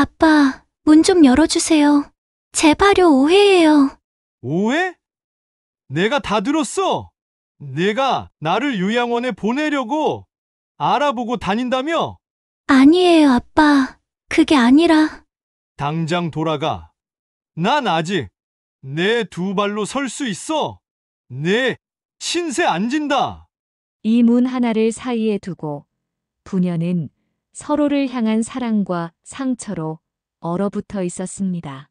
아빠, 문 좀 열어주세요. 제발요, 오해예요. 오해? 내가 다 들었어. 내가 나를 요양원에 보내려고 알아보고 다닌다며? 아니에요, 아빠. 그게 아니라. 당장 돌아가. 난 아직 내 두 발로 설 수 있어. 내 신세 안 진다. 이 문 하나를 사이에 두고 부녀는 서로를 향한 사랑과 상처로 얼어붙어 있었습니다.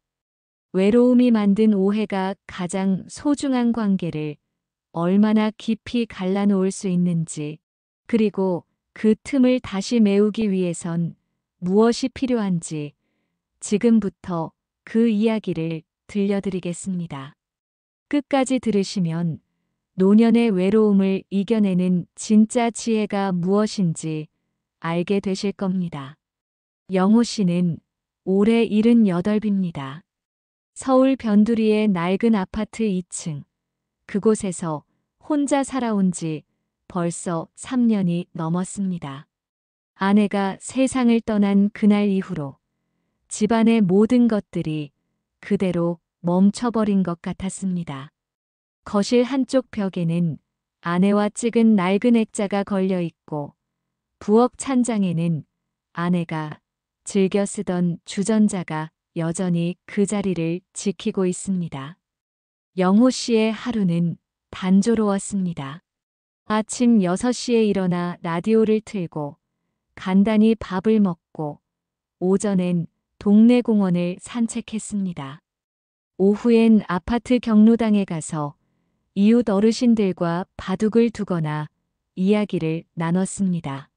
외로움이 만든 오해가 가장 소중한 관계를 얼마나 깊이 갈라놓을 수 있는지, 그리고 그 틈을 다시 메우기 위해선 무엇이 필요한지 지금부터 그 이야기를 들려드리겠습니다. 끝까지 들으시면 노년의 외로움을 이겨내는 진짜 지혜가 무엇인지 알게 되실 겁니다. 영호 씨는 올해 78입니다. 서울 변두리의 낡은 아파트 2층. 그곳에서 혼자 살아온 지 벌써 3년이 넘었습니다. 아내가 세상을 떠난 그날 이후로 집안의 모든 것들이 그대로 멈춰버린 것 같았습니다. 거실 한쪽 벽에는 아내와 찍은 낡은 액자가 걸려 있고 부엌 찬장에는 아내가 즐겨 쓰던 주전자가 여전히 그 자리를 지키고 있습니다. 영호 씨의 하루는 단조로웠습니다. 아침 6시에 일어나 라디오를 틀고 간단히 밥을 먹고 오전엔 동네 공원을 산책했습니다. 오후엔 아파트 경로당에 가서 이웃 어르신들과 바둑을 두거나 이야기를 나눴습니다.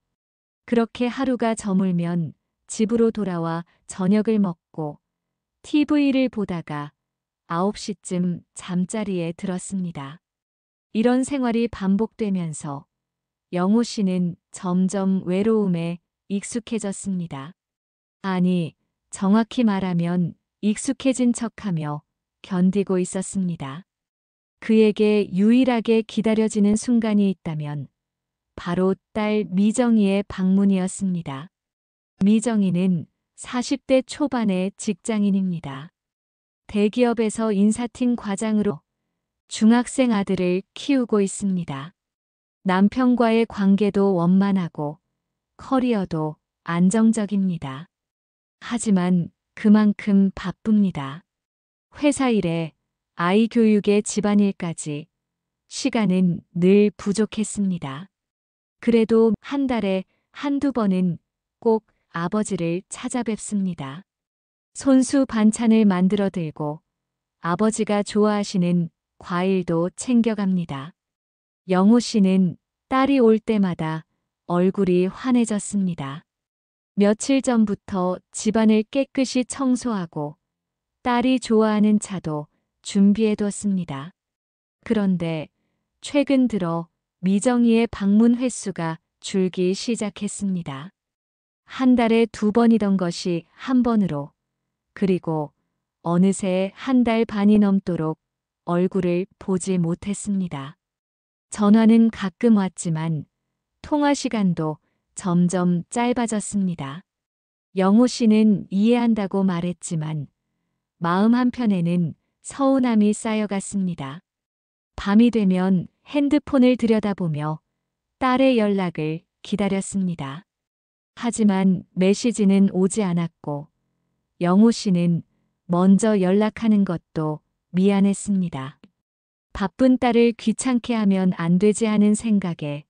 그렇게 하루가 저물면 집으로 돌아와 저녁을 먹고 TV를 보다가 9시쯤 잠자리에 들었습니다. 이런 생활이 반복되면서 영호 씨는 점점 외로움에 익숙해졌습니다. 아니, 정확히 말하면 익숙해진 척하며 견디고 있었습니다. 그에게 유일하게 기다려지는 순간이 있다면 바로 딸 미정이의 방문이었습니다. 미정이는 40대 초반의 직장인입니다. 대기업에서 인사팀 과장으로 중학생 아들을 키우고 있습니다. 남편과의 관계도 원만하고 커리어도 안정적입니다. 하지만 그만큼 바쁩니다. 회사 일에 아이 교육에 집안일까지 시간은 늘 부족했습니다. 그래도 한 달에 한두 번은 꼭 아버지를 찾아뵙습니다. 손수 반찬을 만들어 들고 아버지가 좋아하시는 과일도 챙겨갑니다. 영호 씨는 딸이 올 때마다 얼굴이 환해졌습니다. 며칠 전부터 집안을 깨끗이 청소하고 딸이 좋아하는 차도 준비해뒀습니다. 그런데 최근 들어 미정이의 방문 횟수가 줄기 시작했습니다. 한 달에 2번이던 것이 1번으로, 그리고 어느새 한 달 반이 넘도록 얼굴을 보지 못했습니다. 전화는 가끔 왔지만 통화 시간도 점점 짧아졌습니다. 영호 씨는 이해한다고 말했지만 마음 한편에는 서운함이 쌓여갔습니다. 밤이 되면 핸드폰을 들여다보며 딸의 연락을 기다렸습니다. 하지만 메시지는 오지 않았고 영호 씨는 먼저 연락하는 것도 미안했습니다. 바쁜 딸을 귀찮게 하면 안 되지 하는 생각에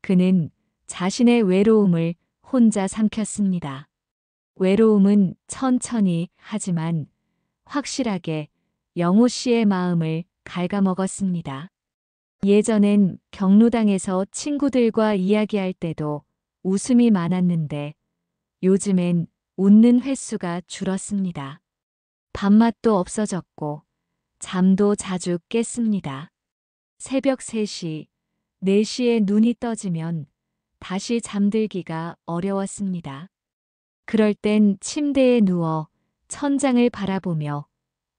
그는 자신의 외로움을 혼자 삼켰습니다. 외로움은 천천히 하지만 확실하게 영호 씨의 마음을 갉아먹었습니다. 예전엔 경로당에서 친구들과 이야기할 때도 웃음이 많았는데 요즘엔 웃는 횟수가 줄었습니다. 밥맛도 없어졌고 잠도 자주 깼습니다. 새벽 3시, 4시에 눈이 떠지면 다시 잠들기가 어려웠습니다. 그럴 땐 침대에 누워 천장을 바라보며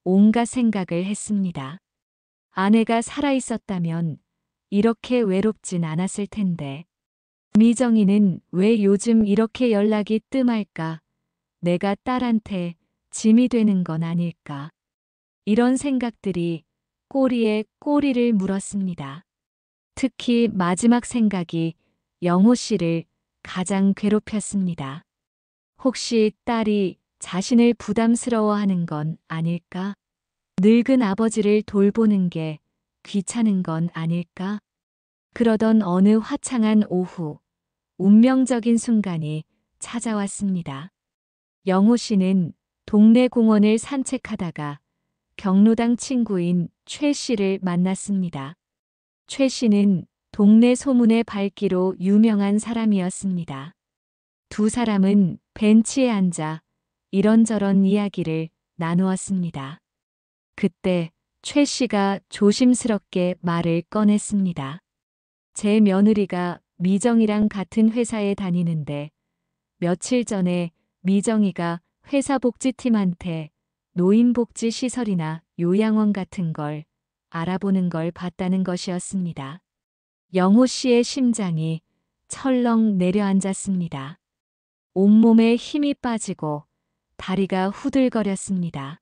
온갖 생각을 했습니다. 아내가 살아있었다면 이렇게 외롭진 않았을 텐데. 미정이는 왜 요즘 이렇게 연락이 뜸할까 내가 딸한테 짐이 되는 건 아닐까. 이런 생각들이 꼬리에 꼬리를 물었습니다. 특히 마지막 생각이 영호 씨를 가장 괴롭혔습니다. 혹시 딸이 자신을 부담스러워하는 건 아닐까? 늙은 아버지를 돌보는 게 귀찮은 건 아닐까? 그러던 어느 화창한 오후, 운명적인 순간이 찾아왔습니다. 영호 씨는 동네 공원을 산책하다가 경로당 친구인 최 씨를 만났습니다. 최 씨는 동네 소문의 밝기로 유명한 사람이었습니다. 두 사람은 벤치에 앉아 이런저런 이야기를 나누었습니다. 그때 최 씨가 조심스럽게 말을 꺼냈습니다. 제 며느리가 미정이랑 같은 회사에 다니는데 며칠 전에 미정이가 회사 복지팀한테 노인복지 시설이나 요양원 같은 걸 알아보는 걸 봤다는 것이었습니다. 영호 씨의 심장이 철렁 내려앉았습니다. 온몸에 힘이 빠지고 다리가 후들거렸습니다.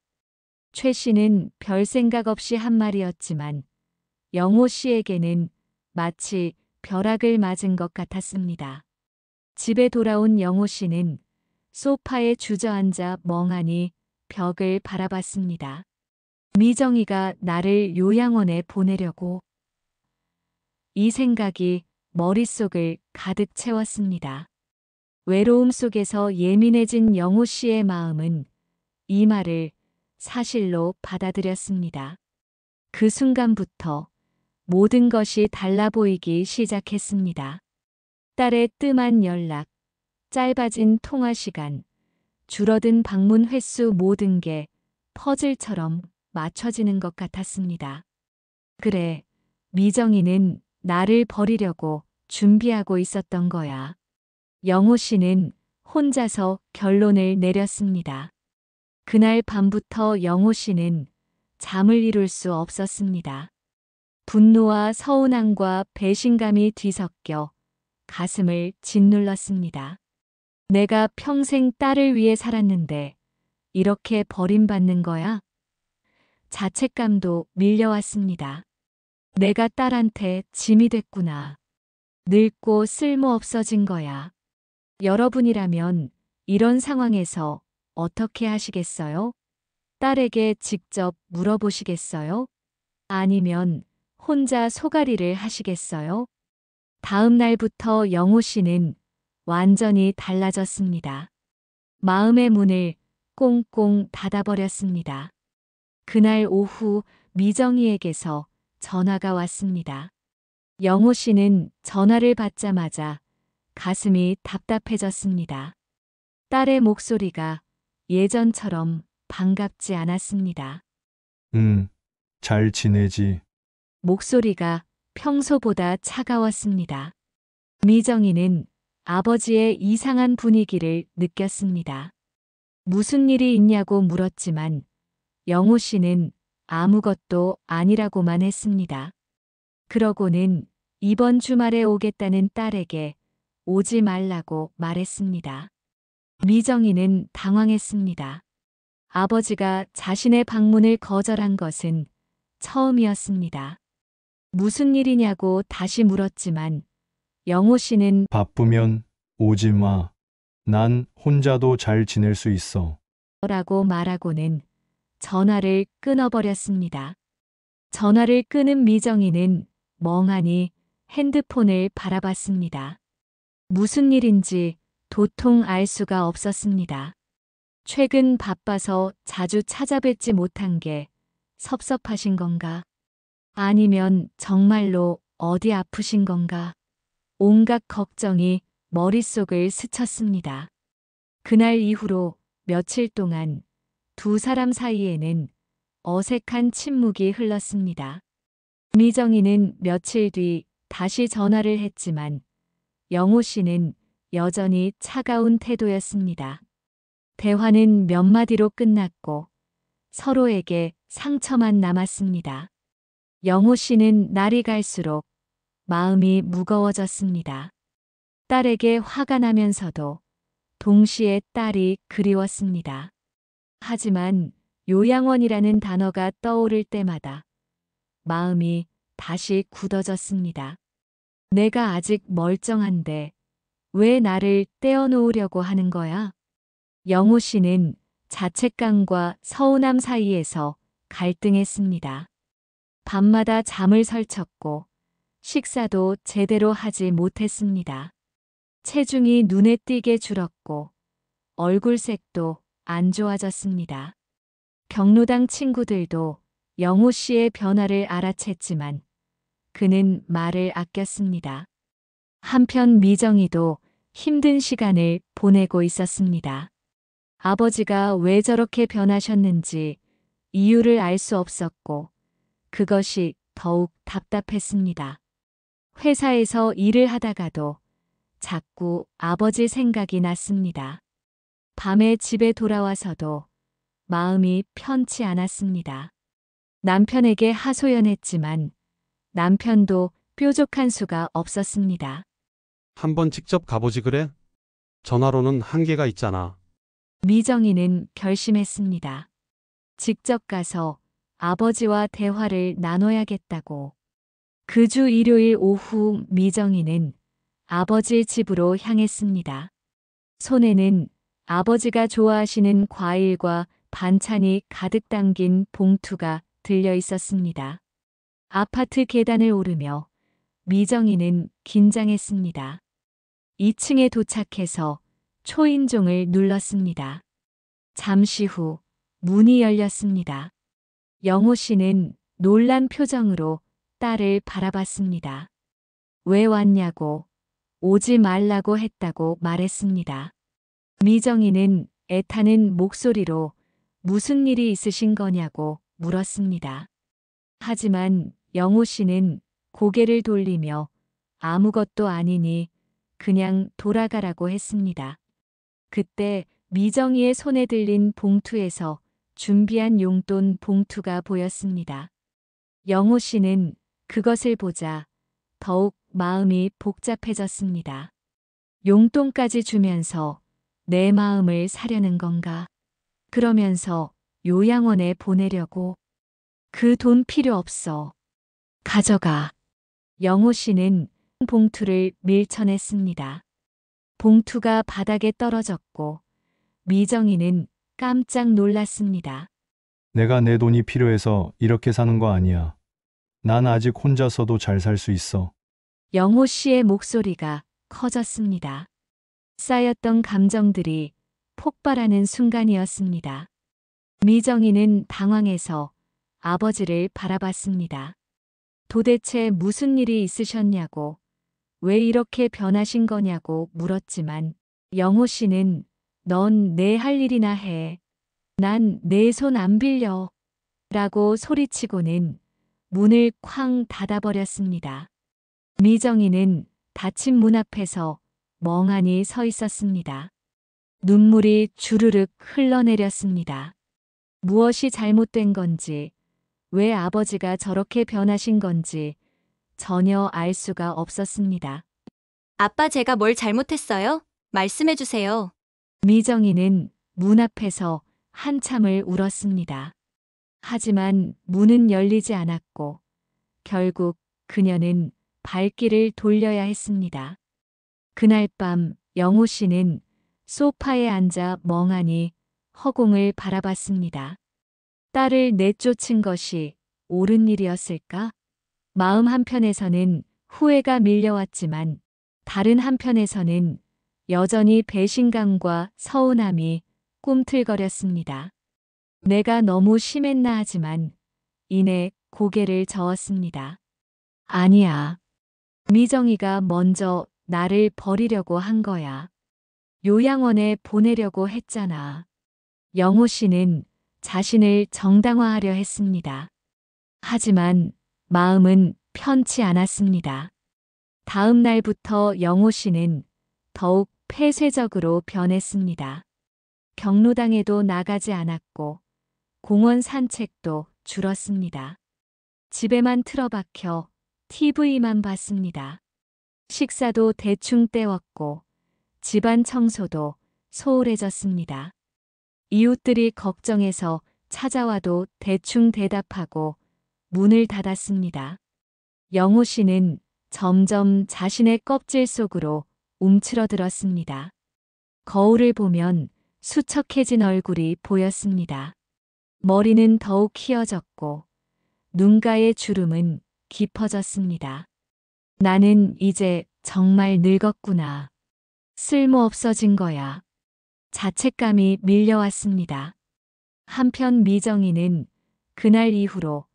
최 씨는 별 생각 없이 한 말이었지만 영호 씨에게는 마치 벼락을 맞은 것 같았습니다. 집에 돌아온 영호 씨는 소파에 주저앉아 멍하니 벽을 바라봤습니다. 미정이가 나를 요양원에 보내려고. 이 생각이 머릿속을 가득 채웠습니다. 외로움 속에서 예민해진 영호 씨의 마음은 이 말을 사실로 받아들였습니다. 그 순간부터 모든 것이 달라 보이기 시작했습니다. 딸의 뜸한 연락, 짧아진 통화 시간, 줄어든 방문 횟수 모든 게 퍼즐처럼 맞춰지는 것 같았습니다. 그래, 미정이는 나를 버리려고 준비하고 있었던 거야. 영호 씨는 혼자서 결론을 내렸습니다. 그날 밤부터 영호 씨는 잠을 이룰 수 없었습니다. 분노와 서운함과 배신감이 뒤섞여 가슴을 짓눌렀습니다. 내가 평생 딸을 위해 살았는데 이렇게 버림받는 거야? 자책감도 밀려왔습니다. 내가 딸한테 짐이 됐구나. 늙고 쓸모없어진 거야. 여러분이라면 이런 상황에서 어떻게 하시겠어요? 딸에게 직접 물어보시겠어요? 아니면 혼자 소가리를 하시겠어요? 다음 날부터 영호 씨는 완전히 달라졌습니다. 마음의 문을 꽁꽁 닫아버렸습니다. 그날 오후 미정이에게서 전화가 왔습니다. 영호 씨는 전화를 받자마자 가슴이 답답해졌습니다. 딸의 목소리가 예전처럼 반갑지 않았습니다. 잘 지내지? 목소리가 평소보다 차가웠습니다. 미정이는 아버지의 이상한 분위기를 느꼈습니다. 무슨 일이 있냐고 물었지만 영호 씨는 아무것도 아니라고만 했습니다. 그러고는 이번 주말에 오겠다는 딸에게 오지 말라고 말했습니다. 미정이는 당황했습니다. 아버지가 자신의 방문을 거절한 것은 처음이었습니다. 무슨 일이냐고 다시 물었지만 영호 씨는 바쁘면 오지 마. 난 혼자도 잘 지낼 수 있어. 라고 말하고는 전화를 끊어버렸습니다. 전화를 끊은 미정이는 멍하니 핸드폰을 바라봤습니다. 무슨 일인지 도통 알 수가 없었습니다. 최근 바빠서 자주 찾아뵙지 못한 게 섭섭하신 건가? 아니면 정말로 어디 아프신 건가? 온갖 걱정이 머릿속을 스쳤습니다. 그날 이후로 며칠 동안 두 사람 사이에는 어색한 침묵이 흘렀습니다. 미정이는 며칠 뒤 다시 전화를 했지만 영호 씨는 여전히 차가운 태도였습니다. 대화는 몇 마디로 끝났고 서로에게 상처만 남았습니다. 영호 씨는 날이 갈수록 마음이 무거워졌습니다. 딸에게 화가 나면서도 동시에 딸이 그리웠습니다. 하지만 요양원이라는 단어가 떠오를 때마다 마음이 다시 굳어졌습니다. 내가 아직 멀쩡한데 왜 나를 떼어놓으려고 하는 거야? 영호 씨는 자책감과 서운함 사이에서 갈등했습니다. 밤마다 잠을 설쳤고 식사도 제대로 하지 못했습니다. 체중이 눈에 띄게 줄었고 얼굴색도 안 좋아졌습니다. 경로당 친구들도 영호 씨의 변화를 알아챘지만 그는 말을 아꼈습니다. 한편 미정이도 힘든 시간을 보내고 있었습니다. 아버지가 왜 저렇게 변하셨는지 이유를 알 수 없었고 그것이 더욱 답답했습니다. 회사에서 일을 하다가도 자꾸 아버지 생각이 났습니다. 밤에 집에 돌아와서도 마음이 편치 않았습니다. 남편에게 하소연했지만 남편도 뾰족한 수가 없었습니다. 한번 직접 가보지 그래? 전화로는 한계가 있잖아. 미정이는 결심했습니다. 직접 가서 아버지와 대화를 나눠야겠다고. 그 주 일요일 오후 미정이는 아버지 집으로 향했습니다. 손에는 아버지가 좋아하시는 과일과 반찬이 가득 담긴 봉투가 들려 있었습니다. 아파트 계단을 오르며 미정이는 긴장했습니다. 2층에 도착해서 초인종을 눌렀습니다. 잠시 후 문이 열렸습니다. 영호 씨는 놀란 표정으로 딸을 바라봤습니다. 왜 왔냐고, 오지 말라고 했다고 말했습니다. 미정이는 애타는 목소리로 무슨 일이 있으신 거냐고 물었습니다. 하지만 영호 씨는 고개를 돌리며 아무것도 아니니 그냥 돌아가라고 했습니다. 그때 미정이의 손에 들린 봉투에서 준비한 용돈 봉투가 보였습니다. 영호 씨는 그것을 보자 더욱 마음이 복잡해졌습니다. 용돈까지 주면서 내 마음을 사려는 건가? 그러면서 요양원에 보내려고? 그 돈 필요 없어. 가져가. 영호 씨는 봉투를 밀쳐냈습니다. 봉투가 바닥에 떨어졌고 미정이는 깜짝 놀랐습니다. 내가 내 돈이 필요해서 이렇게 사는 거 아니야. 난 아직 혼자서도 잘 살 수 있어. 영호 씨의 목소리가 커졌습니다. 쌓였던 감정들이 폭발하는 순간이었습니다. 미정이는 당황해서 아버지를 바라봤습니다. 도대체 무슨 일이 있으셨냐고, 왜 이렇게 변하신 거냐고 물었지만 영호 씨는 넌 내 할 일이나 해. 난 내 손 안 빌려. 라고 소리치고는 문을 쾅 닫아버렸습니다. 미정이는 닫힌 문 앞에서 멍하니 서 있었습니다. 눈물이 주르륵 흘러내렸습니다. 무엇이 잘못된 건지, 왜 아버지가 저렇게 변하신 건지 전혀 알 수가 없었습니다. 아빠 제가 뭘 잘못했어요? 말씀해 주세요. 미정이는 문 앞에서 한참을 울었습니다. 하지만 문은 열리지 않았고 결국 그녀는 발길을 돌려야 했습니다. 그날 밤 영호 씨는 소파에 앉아 멍하니 허공을 바라봤습니다. 딸을 내쫓은 것이 옳은 일이었을까? 마음 한편에서는 후회가 밀려왔지만 다른 한편에서는 여전히 배신감과 서운함이 꿈틀거렸습니다. 내가 너무 심했나 하지만 이내 고개를 저었습니다. 아니야. 미정이가 먼저 나를 버리려고 한 거야. 요양원에 보내려고 했잖아. 영호 씨는 자신을 정당화하려 했습니다. 하지만 마음은 편치 않았습니다. 다음 날부터 영호 씨는 더욱 폐쇄적으로 변했습니다. 경로당에도 나가지 않았고 공원 산책도 줄었습니다. 집에만 틀어박혀 TV만 봤습니다. 식사도 대충 때웠고 집안 청소도 소홀해졌습니다. 이웃들이 걱정해서 찾아와도 대충 대답하고 문을 닫았습니다. 영호 씨는 점점 자신의 껍질 속으로 움츠러들었습니다. 거울을 보면 수척해진 얼굴이 보였습니다. 머리는 더욱 희어졌고 눈가의 주름은 깊어졌습니다. 나는 이제 정말 늙었구나. 쓸모없어진 거야. 자책감이 밀려왔습니다. 한편 미정이는 그날 이후로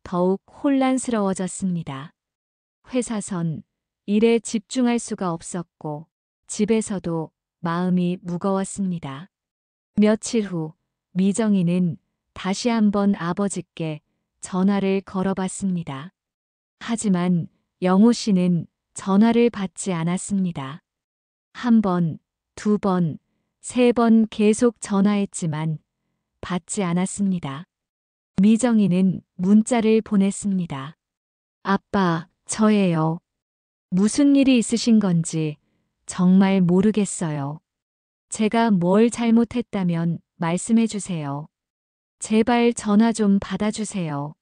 더욱 혼란스러워졌습니다. 회사선 일에 집중할 수가 없었고 집에서도 마음이 무거웠습니다. 며칠 후 미정이는 다시 한번 아버지께 전화를 걸어봤습니다. 하지만 영호 씨는 전화를 받지 않았습니다. 한 번, 두 번, 세 번 계속 전화했지만 받지 않았습니다. 미정이는 문자를 보냈습니다. 아빠, 저예요. 무슨 일이 있으신 건지 정말 모르겠어요. 제가 뭘 잘못했다면 말씀해 주세요. 제발 전화 좀 받아주세요.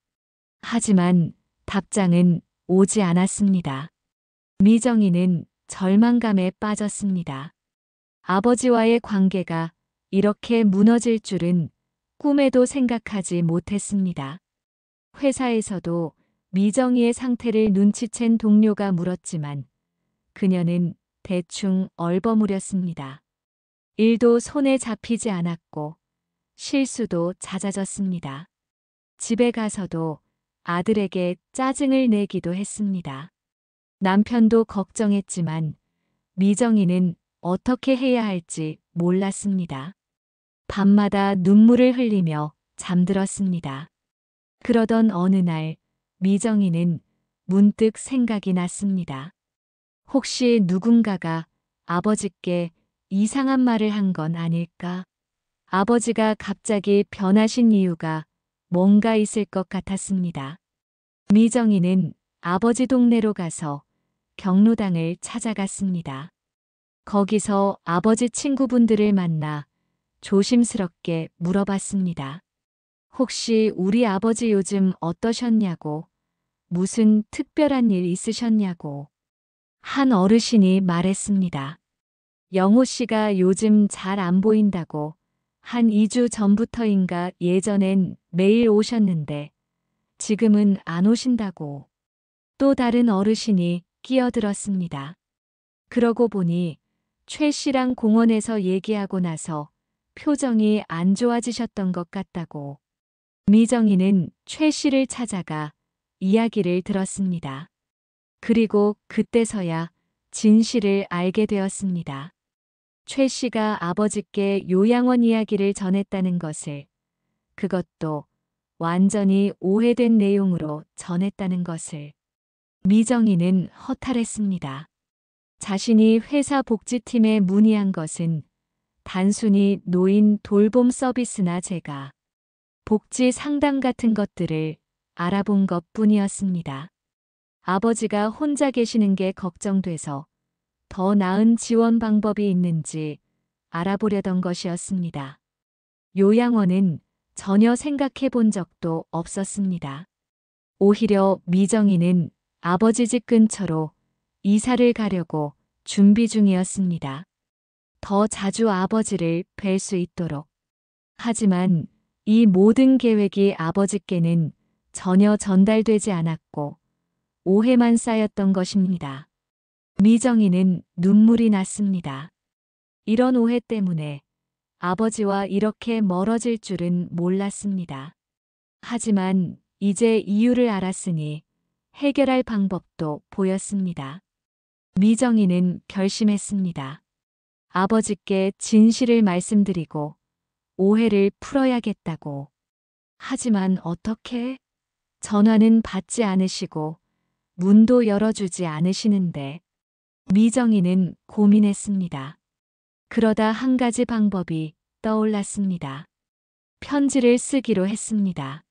하지만 답장은 오지 않았습니다. 미정이는 절망감에 빠졌습니다. 아버지와의 관계가 이렇게 무너질 줄은 꿈에도 생각하지 못했습니다. 회사에서도 미정이의 상태를 눈치챈 동료가 물었지만 그녀는 대충 얼버무렸습니다. 일도 손에 잡히지 않았고 실수도 잦아졌습니다. 집에 가서도 아들에게 짜증을 내기도 했습니다. 남편도 걱정했지만 미정이는 어떻게 해야 할지 몰랐습니다. 밤마다 눈물을 흘리며 잠들었습니다. 그러던 어느 날 미정이는 문득 생각이 났습니다. 혹시 누군가가 아버지께 이상한 말을 한 건 아닐까? 아버지가 갑자기 변하신 이유가 뭔가 있을 것 같았습니다. 미정이는 아버지 동네로 가서 경로당을 찾아갔습니다. 거기서 아버지 친구분들을 만나 조심스럽게 물어봤습니다. 혹시 우리 아버지 요즘 어떠셨냐고, 무슨 특별한 일 있으셨냐고. 한 어르신이 말했습니다. 영호 씨가 요즘 잘 안 보인다고. 한 2주 전부터인가 예전엔 매일 오셨는데 지금은 안 오신다고. 또 다른 어르신이 끼어들었습니다. 그러고 보니 최 씨랑 공원에서 얘기하고 나서 표정이 안 좋아지셨던 것 같다고. 미정이는 최 씨를 찾아가 이야기를 들었습니다. 그리고 그때서야 진실을 알게 되었습니다. 최 씨가 아버지께 요양원 이야기를 전했다는 것을, 그것도 완전히 오해된 내용으로 전했다는 것을. 미정이는 허탈했습니다. 자신이 회사 복지팀에 문의한 것은 단순히 노인 돌봄 서비스나 재가, 복지 상담 같은 것들을 알아본 것뿐이었습니다. 아버지가 혼자 계시는 게 걱정돼서 더 나은 지원 방법이 있는지 알아보려던 것이었습니다. 요양원은 전혀 생각해 본 적도 없었습니다. 오히려 미정이는 아버지 집 근처로 이사를 가려고 준비 중이었습니다. 더 자주 아버지를 뵐 수 있도록. 하지만 이 모든 계획이 아버지께는 전혀 전달되지 않았고 오해만 쌓였던 것입니다. 미정이는 눈물이 났습니다. 이런 오해 때문에 아버지와 이렇게 멀어질 줄은 몰랐습니다. 하지만 이제 이유를 알았으니 해결할 방법도 보였습니다. 미정이는 결심했습니다. 아버지께 진실을 말씀드리고 오해를 풀어야겠다고. 하지만 어떻게? 전화는 받지 않으시고 문도 열어주지 않으시는데. 미정이는 고민했습니다. 그러다 한 가지 방법이 떠올랐습니다. 편지를 쓰기로 했습니다.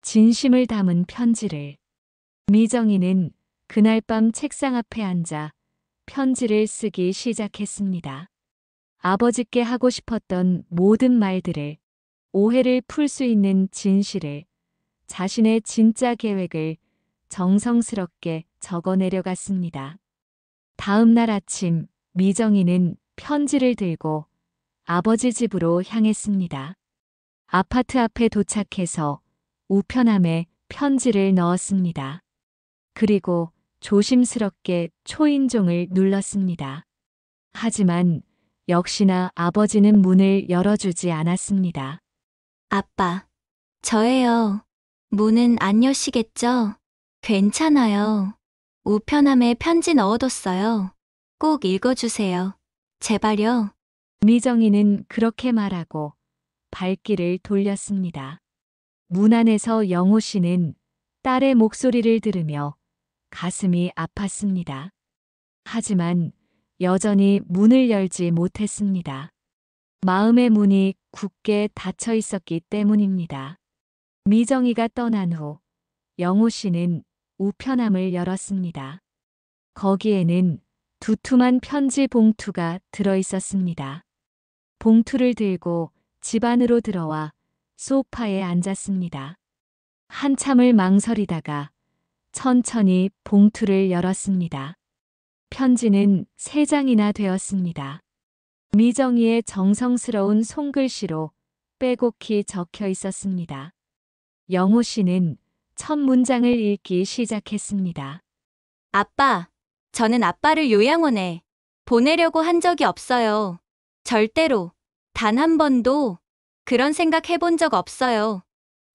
진심을 담은 편지를. 미정이는 그날 밤 책상 앞에 앉아 편지를 쓰기 시작했습니다. 아버지께 하고 싶었던 모든 말들을, 오해를 풀 수 있는 진실을, 자신의 진짜 계획을 정성스럽게 적어 내려갔습니다. 다음 날 아침, 미정이는 편지를 들고 아버지 집으로 향했습니다. 아파트 앞에 도착해서 우편함에 편지를 넣었습니다. 그리고 조심스럽게 초인종을 눌렀습니다. 하지만 역시나 아버지는 문을 열어주지 않았습니다. 아빠, 저예요. 문은 안 여시겠죠? 괜찮아요. 우편함에 편지 넣어뒀어요. 꼭 읽어주세요. 제발요. 미정이는 그렇게 말하고 발길을 돌렸습니다. 문 안에서 영호 씨는 딸의 목소리를 들으며 가슴이 아팠습니다. 하지만 여전히 문을 열지 못했습니다. 마음의 문이 굳게 닫혀 있었기 때문입니다. 미정이가 떠난 후 영호 씨는 우편함을 열었습니다. 거기에는 두툼한 편지 봉투가 들어 있었습니다. 봉투를 들고 집 안으로 들어와 소파에 앉았습니다. 한참을 망설이다가 천천히 봉투를 열었습니다. 편지는 3장이나 되었습니다. 미정이의 정성스러운 손글씨로 빼곡히 적혀 있었습니다. 영호 씨는 첫 문장을 읽기 시작했습니다. 아빠, 저는 아빠를 요양원에 보내려고 한 적이 없어요. 절대로, 단 한 번도 그런 생각 해본 적 없어요.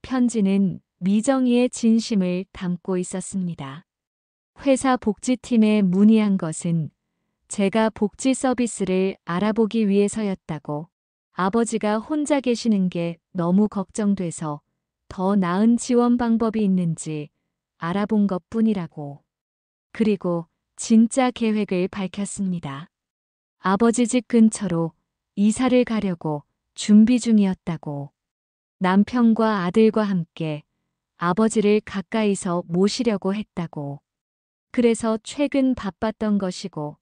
편지는 미정이의 진심을 담고 있었습니다. 회사 복지팀에 문의한 것은 제가 복지 서비스를 알아보기 위해서였다고, 아버지가 혼자 계시는 게 너무 걱정돼서 더 나은 지원 방법이 있는지 알아본 것 뿐이라고. 그리고 진짜 계획을 밝혔습니다. 아버지 집 근처로 이사를 가려고 준비 중이었다고. 남편과 아들과 함께 아버지를 가까이서 모시려고 했다고. 그래서 최근 바빴던 것이고,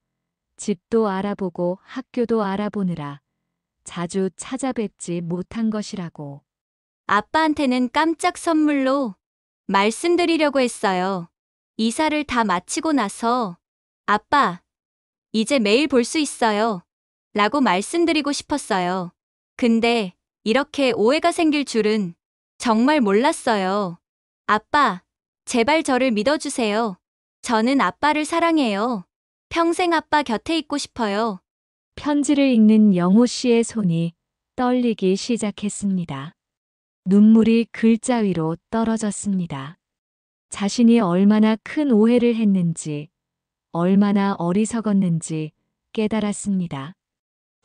집도 알아보고 학교도 알아보느라 자주 찾아뵙지 못한 것이라고. 아빠한테는 깜짝 선물로 말씀드리려고 했어요. 이사를 다 마치고 나서 아빠, 이제 매일 볼 수 있어요. 라고 말씀드리고 싶었어요. 근데 이렇게 오해가 생길 줄은 정말 몰랐어요. 아빠, 제발 저를 믿어주세요. 저는 아빠를 사랑해요. 평생 아빠 곁에 있고 싶어요. 편지를 읽는 영호 씨의 손이 떨리기 시작했습니다. 눈물이 글자 위로 떨어졌습니다. 자신이 얼마나 큰 오해를 했는지, 얼마나 어리석었는지 깨달았습니다.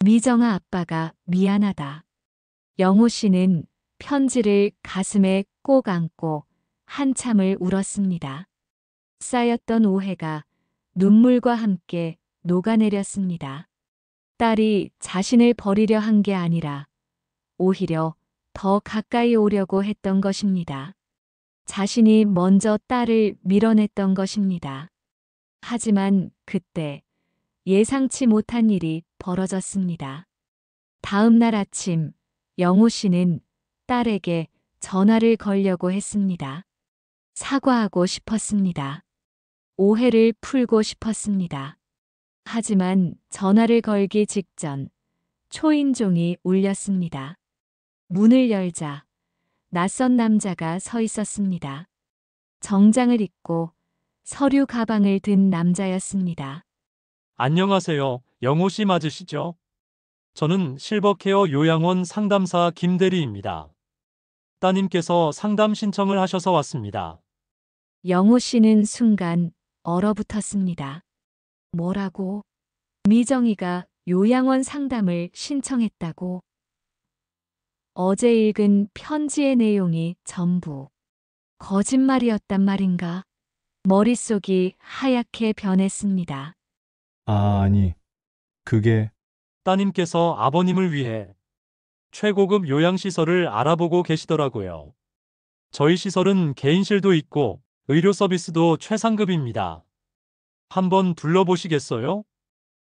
미정아, 아빠가 미안하다. 영호 씨는 편지를 가슴에 꼭 안고 한참을 울었습니다. 쌓였던 오해가 눈물과 함께 녹아내렸습니다. 딸이 자신을 버리려 한 게 아니라 오히려 더 가까이 오려고 했던 것입니다. 자신이 먼저 딸을 밀어냈던 것입니다. 하지만 그때 예상치 못한 일이 벌어졌습니다. 다음 날 아침, 영호 씨는 딸에게 전화를 걸려고 했습니다. 사과하고 싶었습니다. 오해를 풀고 싶었습니다. 하지만 전화를 걸기 직전 초인종이 울렸습니다. 문을 열자 낯선 남자가 서 있었습니다. 정장을 입고 서류 가방을 든 남자였습니다. 안녕하세요. 영호 씨 맞으시죠? 저는 실버케어 요양원 상담사 김대리입니다. 따님께서 상담 신청을 하셔서 왔습니다. 영호 씨는 순간 얼어붙었습니다. 뭐라고? 미정이가 요양원 상담을 신청했다고? 어제 읽은 편지의 내용이 전부 거짓말이었단 말인가? 머릿속이 하얗게 변했습니다. 아니, 그게 따님께서 아버님을 위해 최고급 요양시설을 알아보고 계시더라고요. 저희 시설은 개인실도 있고 의료 서비스도 최상급입니다. 한번 둘러보시겠어요?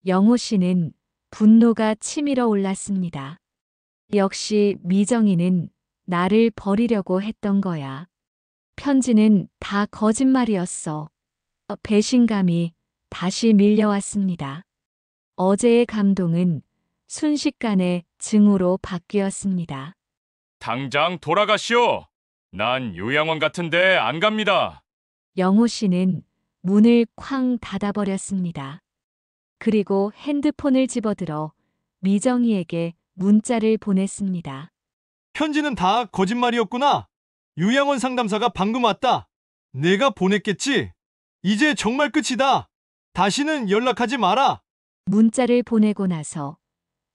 영호 씨는 분노가 치밀어 올랐습니다. 역시 미정이는 나를 버리려고 했던 거야. 편지는 다 거짓말이었어. 배신감이 다시 밀려왔습니다. 어제의 감동은 순식간에 증오로 바뀌었습니다. 당장 돌아가시오. 난 요양원 같은데 안 갑니다. 영호 씨는 문을 쾅 닫아버렸습니다. 그리고 핸드폰을 집어들어 미정이에게 문자를 보냈습니다. 편지는 다 거짓말이었구나. 요양원 상담사가 방금 왔다. 내가 보냈겠지? 이제 정말 끝이다. 다시는 연락하지 마라. 문자를 보내고 나서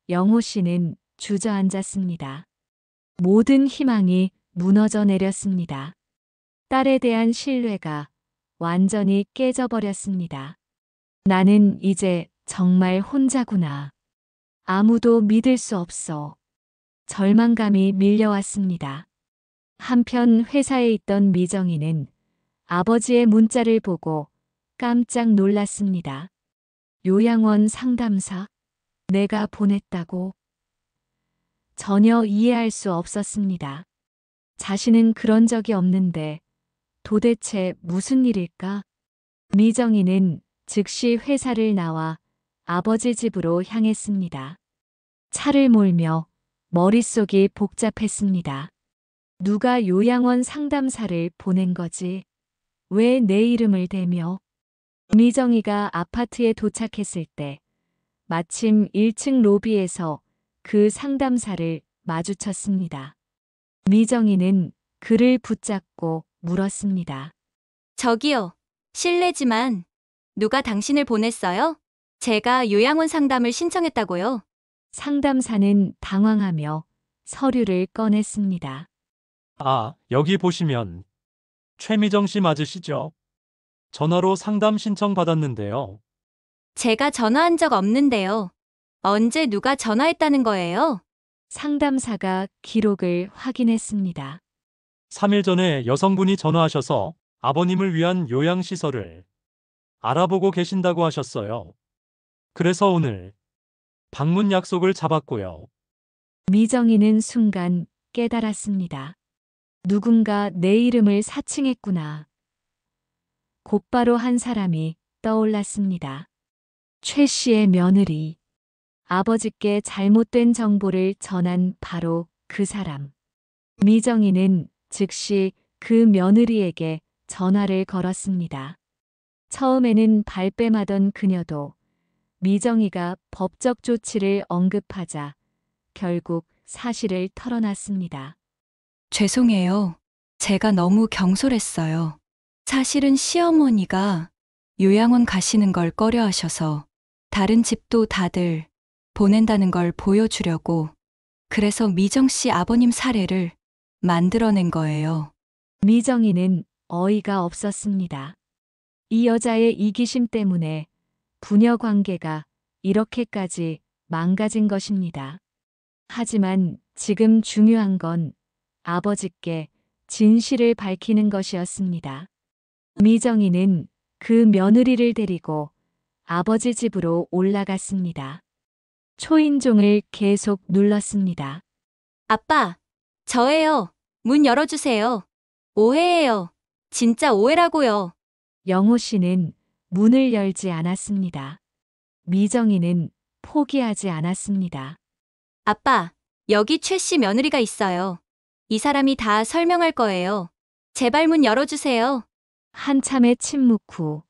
영호 씨는 주저앉았습니다. 모든 희망이 무너져 내렸습니다. 딸에 대한 신뢰가 완전히 깨져버렸습니다. 나는 이제 정말 혼자구나. 아무도 믿을 수 없어. 절망감이 밀려왔습니다. 한편 회사에 있던 미정이는 아버지의 문자를 보고 깜짝 놀랐습니다. 요양원 상담사? 내가 보냈다고? 전혀 이해할 수 없었습니다. 자신은 그런 적이 없는데 도대체 무슨 일일까? 미정이는 즉시 회사를 나와 아버지 집으로 향했습니다. 차를 몰며 머릿속이 복잡했습니다. 누가 요양원 상담사를 보낸 거지? 왜 내 이름을 대며? 미정이가 아파트에 도착했을 때 마침 1층 로비에서 그 상담사를 마주쳤습니다. 미정이는 그를 붙잡고 물었습니다. 저기요, 실례지만 누가 당신을 보냈어요? 제가 요양원 상담을 신청했다고요. 상담사는 당황하며 서류를 꺼냈습니다. 아, 여기 보시면 최미정 씨 맞으시죠? 전화로 상담 신청 받았는데요. 제가 전화한 적 없는데요. 언제 누가 전화했다는 거예요? 상담사가 기록을 확인했습니다. 3일 전에 여성분이 전화하셔서 아버님을 위한 요양시설을 알아보고 계신다고 하셨어요. 그래서 오늘 방문 약속을 잡았고요. 미정이는 순간 깨달았습니다. 누군가 내 이름을 사칭했구나. 곧바로 한 사람이 떠올랐습니다. 최 씨의 며느리. 아버지께 잘못된 정보를 전한 바로 그 사람. 미정이는 즉시 그 며느리에게 전화를 걸었습니다. 처음에는 발뺌하던 그녀도 미정이가 법적 조치를 언급하자 결국 사실을 털어놨습니다. 죄송해요. 제가 너무 경솔했어요. 사실은 시어머니가 요양원 가시는 걸 꺼려 하셔서 다른 집도 다들 보낸다는 걸 보여주려고 그래서 미정 씨 아버님 사례를 만들어낸 거예요. 미정이는 어이가 없었습니다. 이 여자의 이기심 때문에 부녀 관계가 이렇게까지 망가진 것입니다. 하지만 지금 중요한 건 아버지께 진실을 밝히는 것이었습니다. 미정이는 그 며느리를 데리고 아버지 집으로 올라갔습니다. 초인종을 계속 눌렀습니다. 아빠, 저예요. 문 열어주세요. 오해예요. 진짜 오해라고요. 영호 씨는 문을 열지 않았습니다. 미정이는 포기하지 않았습니다. 아빠, 여기 최 씨 며느리가 있어요. 이 사람이 다 설명할 거예요. 제발 문 열어주세요. 한참의 침묵 후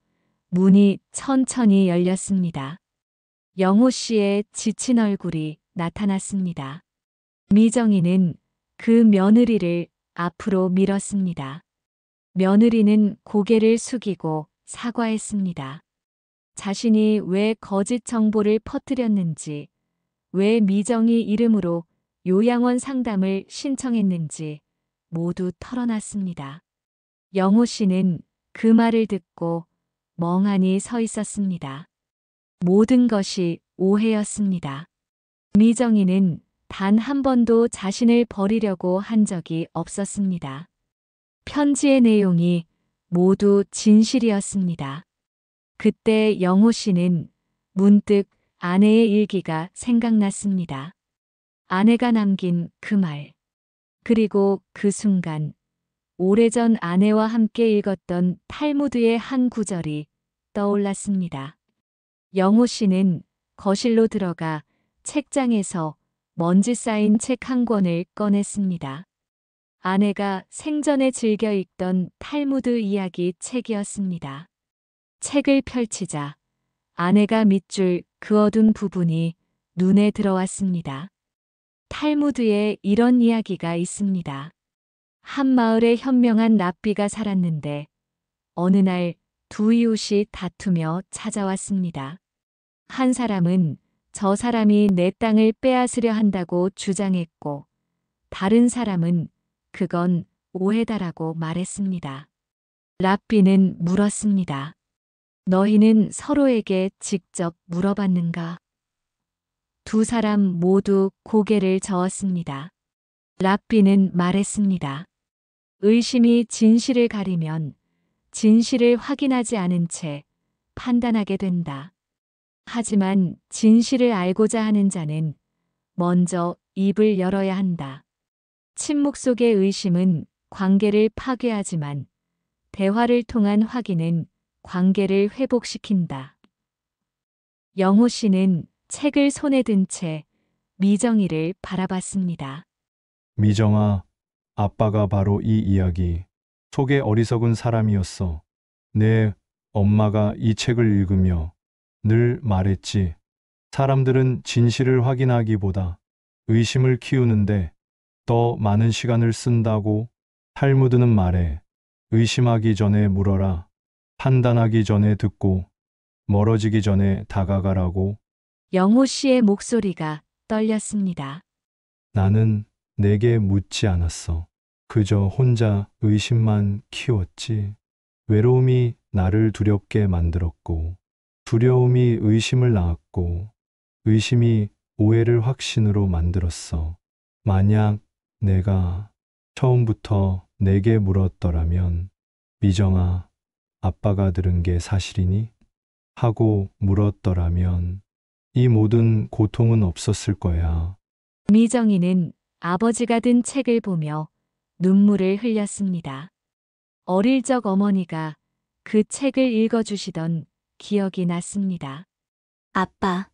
문이 천천히 열렸습니다. 영호 씨의 지친 얼굴이 나타났습니다. 미정이는 그 며느리를 앞으로 밀었습니다. 며느리는 고개를 숙이고 사과했습니다. 자신이 왜 거짓 정보를 퍼뜨렸는지, 왜 미정이 이름으로 요양원 상담을 신청했는지 모두 털어놨습니다. 영호 씨는 그 말을 듣고 멍하니 서 있었습니다. 모든 것이 오해였습니다. 미정이는 단 한 번도 자신을 버리려고 한 적이 없었습니다. 편지의 내용이 모두 진실이었습니다. 그때 영호 씨는 문득 아내의 일기가 생각났습니다. 아내가 남긴 그 말. 그리고 그 순간 오래전 아내와 함께 읽었던 탈무드의 한 구절이 떠올랐습니다. 영호 씨는 거실로 들어가 책장에서 먼지 쌓인 책 한 권을 꺼냈습니다. 아내가 생전에 즐겨 읽던 탈무드 이야기 책이었습니다. 책을 펼치자 아내가 밑줄 그어둔 부분이 눈에 들어왔습니다. 탈무드에 이런 이야기가 있습니다. 한 마을에 현명한 랍비가 살았는데 어느 날 두 이웃이 다투며 찾아왔습니다. 한 사람은 저 사람이 내 땅을 빼앗으려 한다고 주장했고 다른 사람은 그건 오해다라고 말했습니다. 랍비는 물었습니다. 너희는 서로에게 직접 물어봤는가? 두 사람 모두 고개를 저었습니다. 랍비는 말했습니다. 의심이 진실을 가리면 진실을 확인하지 않은 채 판단하게 된다. 하지만 진실을 알고자 하는 자는 먼저 입을 열어야 한다. 침묵 속의 의심은 관계를 파괴하지만 대화를 통한 확인은 관계를 회복시킨다. 영호 씨는 책을 손에 든 채 미정이를 바라봤습니다. 미정아, 아빠가 바로 이 이야기 속의 어리석은 사람이었어. 내 엄마가 이 책을 읽으며 늘 말했지. 사람들은 진실을 확인하기보다 의심을 키우는데 더 많은 시간을 쓴다고. 탈무드는 말해. 의심하기 전에 물어라. 판단하기 전에 듣고 멀어지기 전에 다가가라고. 영호 씨의 목소리가 떨렸습니다. 나는 내게 묻지 않았어. 그저 혼자 의심만 키웠지. 외로움이 나를 두렵게 만들었고, 두려움이 의심을 낳았고, 의심이 오해를 확신으로 만들었어. 만약 내가 처음부터 내게 물었더라면, 미정아, 아빠가 들은 게 사실이니? 하고 물었더라면, 이 모든 고통은 없었을 거야. 미정이는 아버지가 든 책을 보며 눈물을 흘렸습니다. 어릴 적 어머니가 그 책을 읽어주시던 기억이 났습니다. 아빠,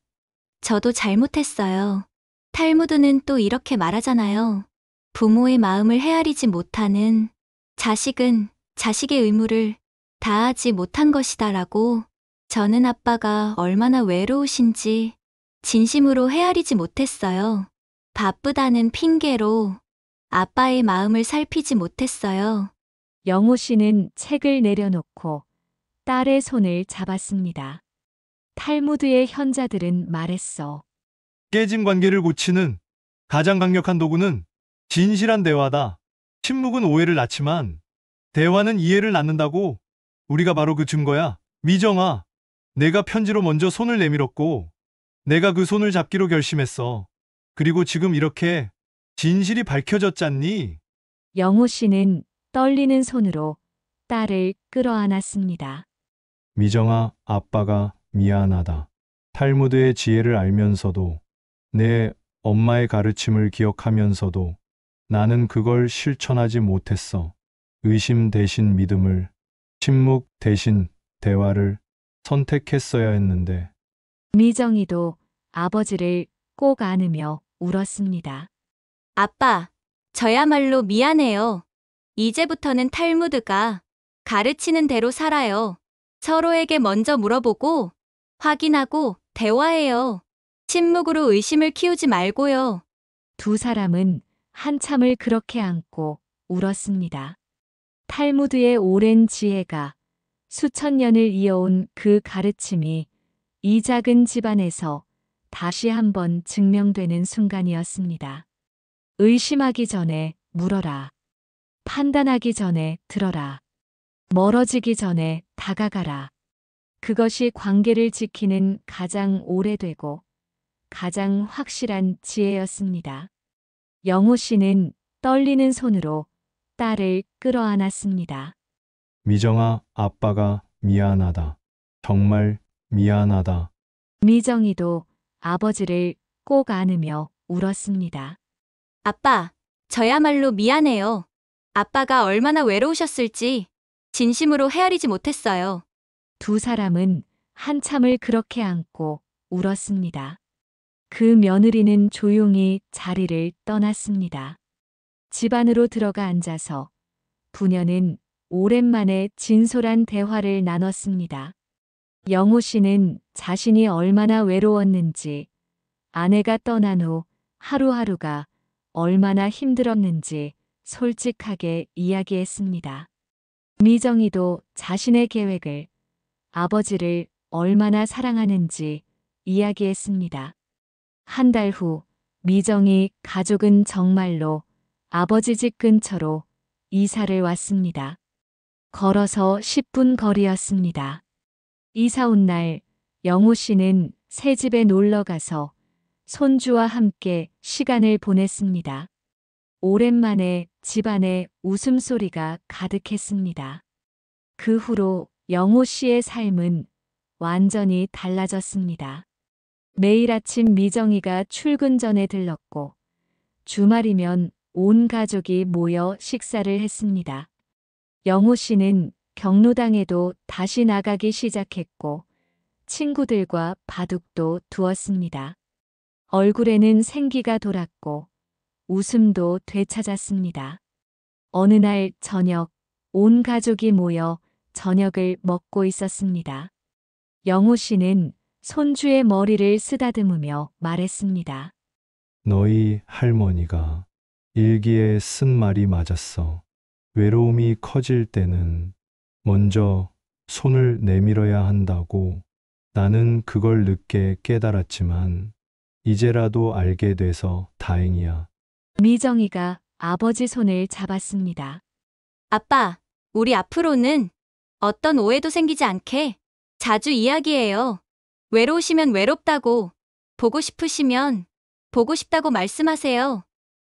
저도 잘못했어요. 탈무드는 또 이렇게 말하잖아요. 부모의 마음을 헤아리지 못하는 자식은 자식의 의무를 다하지 못한 것이다라고. 저는 아빠가 얼마나 외로우신지 진심으로 헤아리지 못했어요. 바쁘다는 핑계로 아빠의 마음을 살피지 못했어요. 영호 씨는 책을 내려놓고 딸의 손을 잡았습니다. 탈무드의 현자들은 말했어. 깨진 관계를 고치는 가장 강력한 도구는 진실한 대화다. 침묵은 오해를 낳지만 대화는 이해를 낳는다고. 우리가 바로 그 증거야. 미정아, 내가 편지로 먼저 손을 내밀었고 내가 그 손을 잡기로 결심했어. 그리고 지금 이렇게 진실이 밝혀졌잖니? 영호 씨는 떨리는 손으로 딸을 끌어안았습니다. 미정아, 아빠가 미안하다. 탈무드의 지혜를 알면서도, 내 엄마의 가르침을 기억하면서도 나는 그걸 실천하지 못했어. 의심 대신 믿음을, 침묵 대신 대화를 선택했어야 했는데. 미정이도 아버지를 꼭 안으며 울었습니다. 아빠, 저야말로 미안해요. 이제부터는 탈무드가 가르치는 대로 살아요. 서로에게 먼저 물어보고, 확인하고, 대화해요. 침묵으로 의심을 키우지 말고요. 두 사람은 한참을 그렇게 안고 울었습니다. 탈무드의 오랜 지혜가 수천 년을 이어온 그 가르침이 이 작은 집안에서 다시 한번 증명되는 순간이었습니다. 의심하기 전에 물어라. 판단하기 전에 들어라. 멀어지기 전에 다가가라. 그것이 관계를 지키는 가장 오래되고 가장 확실한 지혜였습니다. 영호 씨는 떨리는 손으로 딸을 끌어안았습니다. 미정아, 아빠가 미안하다. 정말 미안하다. 미정이도 아버지를 꼭 안으며 울었습니다. 아빠, 저야말로 미안해요. 아빠가 얼마나 외로우셨을지 진심으로 헤아리지 못했어요. 두 사람은 한참을 그렇게 안고 울었습니다. 그 며느리는 조용히 자리를 떠났습니다. 집 안으로 들어가 앉아서 부녀는 오랜만에 진솔한 대화를 나눴습니다. 영호 씨는 자신이 얼마나 외로웠는지, 아내가 떠난 후 하루하루가 얼마나 힘들었는지 솔직하게 이야기했습니다. 미정이도 자신의 계획을, 아버지를 얼마나 사랑하는지 이야기했습니다. 한 달 후 미정이 가족은 정말로 아버지 집 근처로 이사를 왔습니다. 걸어서 10분 거리였습니다. 이사 온 날 영호 씨는 새 집에 놀러 가서 손주와 함께 시간을 보냈습니다. 오랜만에 집안에 웃음소리가 가득했습니다. 그 후로 영호 씨의 삶은 완전히 달라졌습니다. 매일 아침 미정이가 출근 전에 들렀고 주말이면 온 가족이 모여 식사를 했습니다. 영호 씨는 경로당에도 다시 나가기 시작했고 친구들과 바둑도 두었습니다. 얼굴에는 생기가 돌았고 웃음도 되찾았습니다. 어느 날 저녁 온 가족이 모여 저녁을 먹고 있었습니다. 영호 씨는 손주의 머리를 쓰다듬으며 말했습니다. 너희 할머니가 일기에 쓴 말이 맞았어. 외로움이 커질 때는 먼저 손을 내밀어야 한다고. 나는 그걸 늦게 깨달았지만 이제라도 알게 돼서 다행이야. 미정이가 아버지 손을 잡았습니다. 아빠, 우리 앞으로는 어떤 오해도 생기지 않게 자주 이야기해요. 외로우시면 외롭다고, 보고 싶으시면 보고 싶다고 말씀하세요.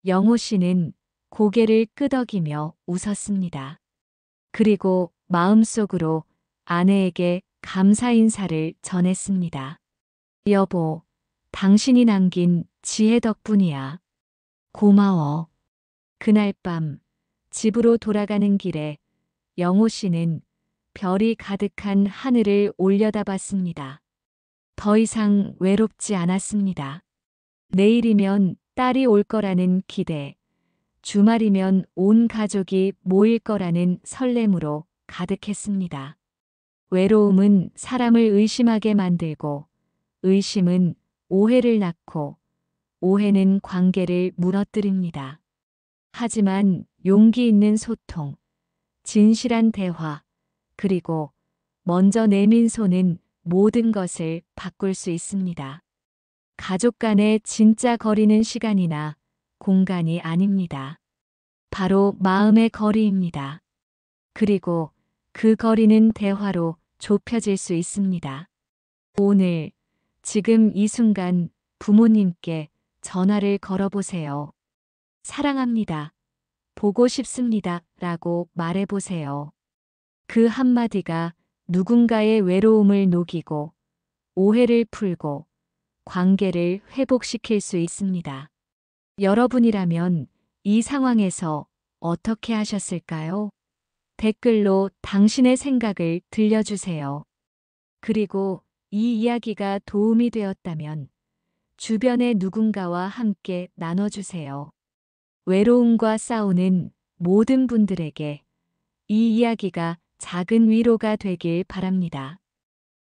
영호 씨는 고개를 끄덕이며 웃었습니다. 그리고 마음속으로 아내에게 감사 인사를 전했습니다. 여보, 당신이 남긴 지혜 덕분이야. 고마워. 그날 밤 집으로 돌아가는 길에 영호 씨는 별이 가득한 하늘을 올려다봤습니다. 더 이상 외롭지 않았습니다. 내일이면 딸이 올 거라는 기대, 주말이면 온 가족이 모일 거라는 설렘으로 가득했습니다. 외로움은 사람을 의심하게 만들고, 의심은 오해를 낳고, 오해는 관계를 무너뜨립니다. 하지만 용기 있는 소통, 진실한 대화, 그리고 먼저 내민 손은 모든 것을 바꿀 수 있습니다. 가족 간의 진짜 거리는 시간이나 공간이 아닙니다. 바로 마음의 거리입니다. 그리고 그 거리는 대화로 좁혀질 수 있습니다. 오늘, 지금 이 순간 부모님께 전화를 걸어보세요. 사랑합니다. 보고 싶습니다. 라고 말해보세요. 그 한마디가 누군가의 외로움을 녹이고 오해를 풀고 관계를 회복시킬 수 있습니다. 여러분이라면 이 상황에서 어떻게 하셨을까요? 댓글로 당신의 생각을 들려주세요. 그리고 이 이야기가 도움이 되었다면 주변의 누군가와 함께 나눠주세요. 외로움과 싸우는 모든 분들에게 이 이야기가 작은 위로가 되길 바랍니다.